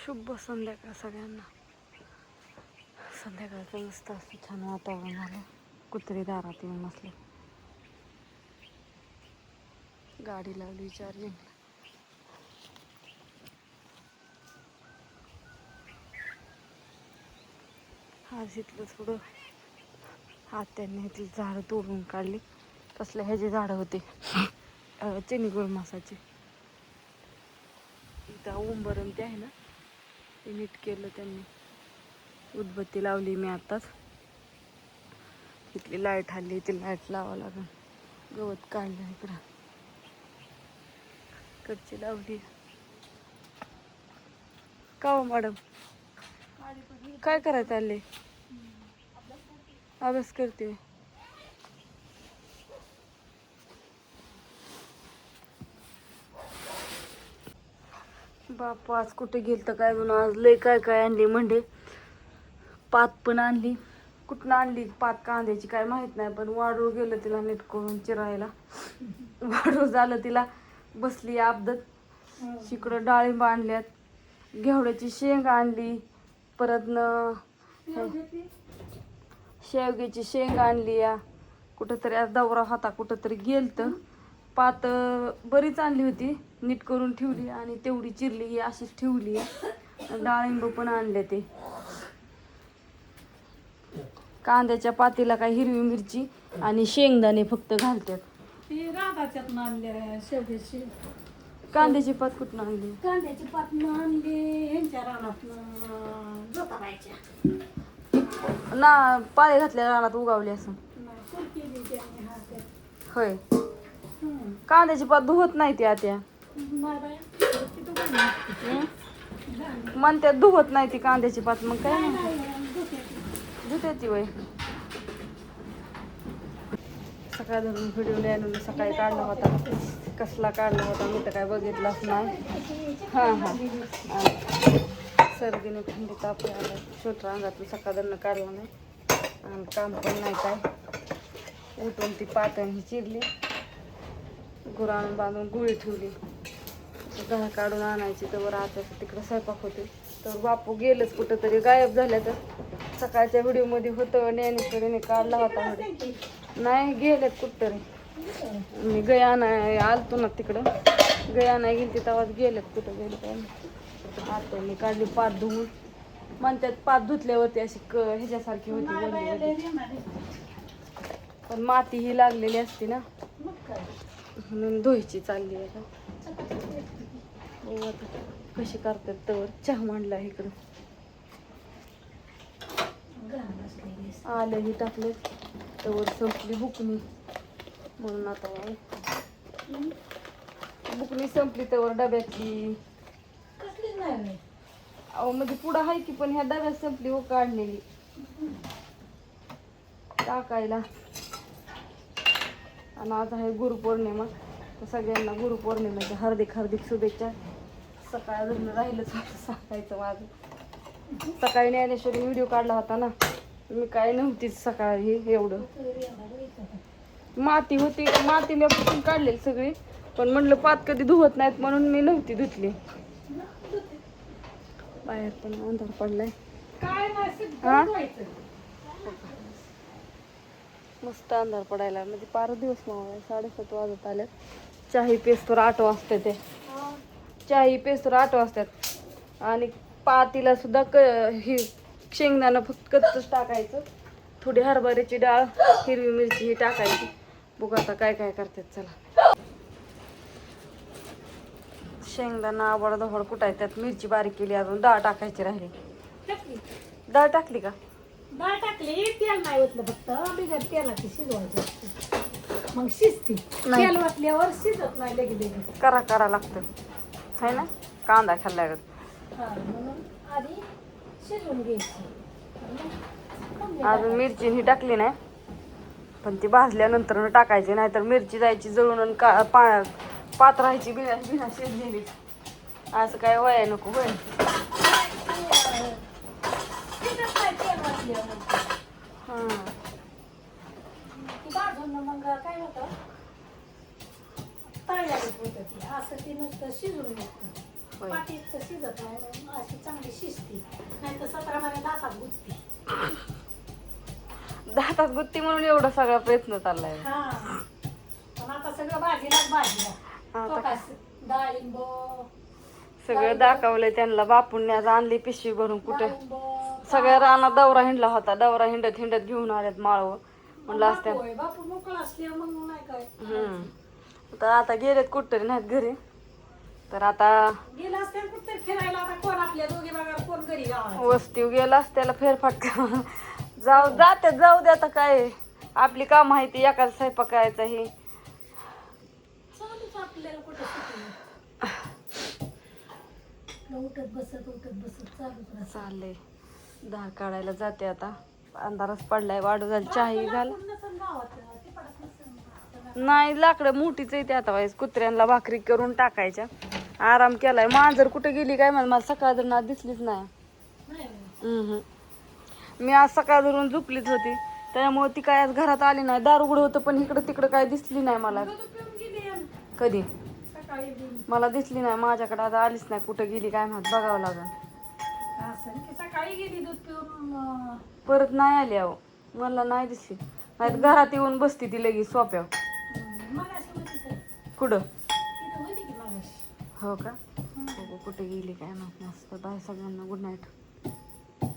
शुभ संध्याकाळ सगळ्यांना. संध्याकाळचं मस्त असं छान वातावरण झालं. कुत्री दारात येऊन बसले. गाडी लावली चार्जिंग. आज इथलं थोडं हात्यांनी ती झाडं तोडून काढली. कसल्या ह्याची झाडं होते चिनी गुळमासाची. इथं उंबरण ते आहे ना, ते नीट केलं त्यांनी. उदबत्ती लावली मी आताच. इथली लाईट हल्ली, ती लाईट लावावं लागेल. गवत काढलं इकडं, कच्ची लावली. का हो मॅडम, काय करायचं आले? अभ्यास करते. बापू आज कुठे गेल तर काय म्हणून, आज लय काय काय आणली. म्हणजे पात पण आणली. कुठनं आणली पात कांद्याची काय माहित नाही, पण वाढू गेलं तिला नीट करून चिरायला. वाढू झालं तिला, बसली आपदत. तिकडं डाळिंब आणल्यात, घेवड्याची शेंग आणली, परत शेवग्याची शेंग आणली. या कुठंतरी आज दौरा होता, कुठंतरी गेलत. पात बरीच आणली होती, नीट करून ठेवली आणि तेवढी चिरली ही अशीच ठेवली. डाळिंब पण आणले. ते कांद्याच्या पातीला काय हिरवी मिरची आणि शेंगदाणे फक्त घालतात. राधाच्यात आणल्या शेवग्याची. कांद्याची पात कुठून आणली? कांद्याची पात आणली ह्यांच्या रानात जोताबाईच्या. ना पाळे घातल्या रानात उगावली असं. होय. कांद्याची पात धुवत नाही ती आत्या. म्हणतात धुवत नाही ती कांद्याची पात. मग काय धुते ती वय. सकाळ धरून व्हिडिओ लिहायला सकाळी काढला होता. कसला काढला होता मी तर काय बघितलाच नाही. हां हां, सर्दीने थंडी ताप आला. स्वेटर अंगातून सकाळ धरून काढला नाही आणि काम पण नाही काय. उठून ती पातळ ही चिरली, गुराण बांधून गुळी ठेवली. दहा काढून आणायची तर आता तिकडं स्वयंपाक होते. तर बापू गेलंच कुठं तरी, गायब झाल्या. तर सकाळच्या व्हिडिओमध्ये होतं ज्ञानेश्वरीने काढला होता मध्ये. नाही गेलेत कुठतरी. मी गया नाही आलतो ना तिकडं, गया नाही गेली तेव्हाच गेलेत. कुठं गेले काय आता. मी काढली पात धुवून. म्हणतात पात धुतल्यावरती अशी ह्याच्यासारखी होती, पण माती ही लागलेली असते ना, म्हणून धुवायची चालली आहे. हो आता कशी करतात. तर चहा मांडला इकडं, आलं ही टाकलं. तर संपली बुकणी, म्हणून आता बुकणी संपली तर डब्यातली. अहो म्हणजे पुढं आहे की, पण ह्या डब्यात संपली हो काढलेली टाकायला. आणि आज आहे गुरुपौर्णिमा, तर सगळ्यांना गुरुपौर्णिमेच्या हार्दिक हार्दिक शुभेच्छा. सकाळ धरून राहिलंच सांगायचं माझं. सकाळी ज्ञानेश्वरी व्हिडिओ काढला होता ना, मी काय नव्हतीच सकाळी. एवढं माती होती, माती मी पुसून काढलेली सगळी, पण म्हणलं पात कधी धुवत नाहीत म्हणून मी नव्हती धुतली. बाहेर पण अंधार पडलाय. हा मस्त अंधार पडायला, म्हणजे 5 दिवस मावळाय. 7:30 वाजत आल्यात. चाही पेस्तोर 8 वाजता. ते चाही पेस्तोर 8 वाजतात. आणि पातीला सुद्धा ही शेंगदाणं फक्त कच्चच टाकायचं. थोडी हरभऱ्याची डाळ, हिरवी मिरची ही टाकायची. बघू आता काय काय करतात. चला. शेंगदाणा आवड धवड कुठाय, त्यात मिरची बारीक केली. अजून डाळ टाकायची राहिली. डाळ टाकली का? डाळ टाकली, तेल नाही ओतलं, फक्त बिगर तेलाची शिजवायची. मग शिजती. तेल ओतल्यावर शिजत नाही लगेच. करा लागतं है ना, कांदा खाल्ल्यावर. म्हणून आधी शिजवून घ्यायची. अजून मिरची ही टाकली नाही, पण ती भाजल्यानंतर टाकायची, नाहीतर मिरची जायची जळून आणि पात राहायची बिना शिजलेली. असं काय व्हाय नको. होय मग काय होतं, तळल्यागत होतं ती. असं ती नुसतं शिजून घेतं. पाटीचं शिजत नाही, अशी चांगली शिस्ती नाही तर 17 महिने दातात गुत्ती. दातात गुत्ती म्हणून एवढा सगळा प्रयत्न चाललाय. हा पण आता सगळं भाजीला आता डाळिंब सगळं दाखवलंय त्यांना. बापूंनी आज आणली पिशवी भरून. कुठे डाळिंब सगळ्या रानात दौरा हिंडला होता. दौरा हिंडत हिंडत घेऊन आल्यात माळव. म्हणलं असत्या बापू मोकळा असल्या मग नाही काय. तर आता गेलेत कुठतरी नाहीत घरी. तर आता गेला असत्या कुठतरी फिरायला. आता कोण आपल्या दोघी बघा कोण घरी गावाला. वस्तीव गेलास त्याला फेरफटका जाऊ दे. आता काय आपली काम आहे ती. एखादा स्वयंपाक करायचा हे चालूच आपल्याला कुठं सुट्टी. उठत बसत चालूच राहत. चाललंय. धार काढायला जाते आता. अंधारच पडलाय. वाढू झाली. चहाही झालं नाही. लाकडं मोठीच येते आता. वाईस कुत्र्यांना भाकरी करून टाकायच्या. आराम केलाय. मांजर कुठे गेली काय मला सकाळ धरून आज दिसलीच नाही. मी आज सकाळ धरून झोपलीच होती. त्यामुळे ती काय आज घरात आली नाही. दार उघडं होतं पण इकडं तिकडं काय दिसली नाही मला. कधी मला दिसली नाही. माझ्याकडे आज आलीच नाही. कुठं गेली काय माहित. बघावं लागेल. सकाळी गेली दूध पिऊन परत नाही आली. अहो मला नाही दिसली. नाही घरात येऊन बसती ती लगेच सोप्यावर. कुठं हो का. कुठे गेली काय माहित. मस्त बाय सगळ्यांना. Good night.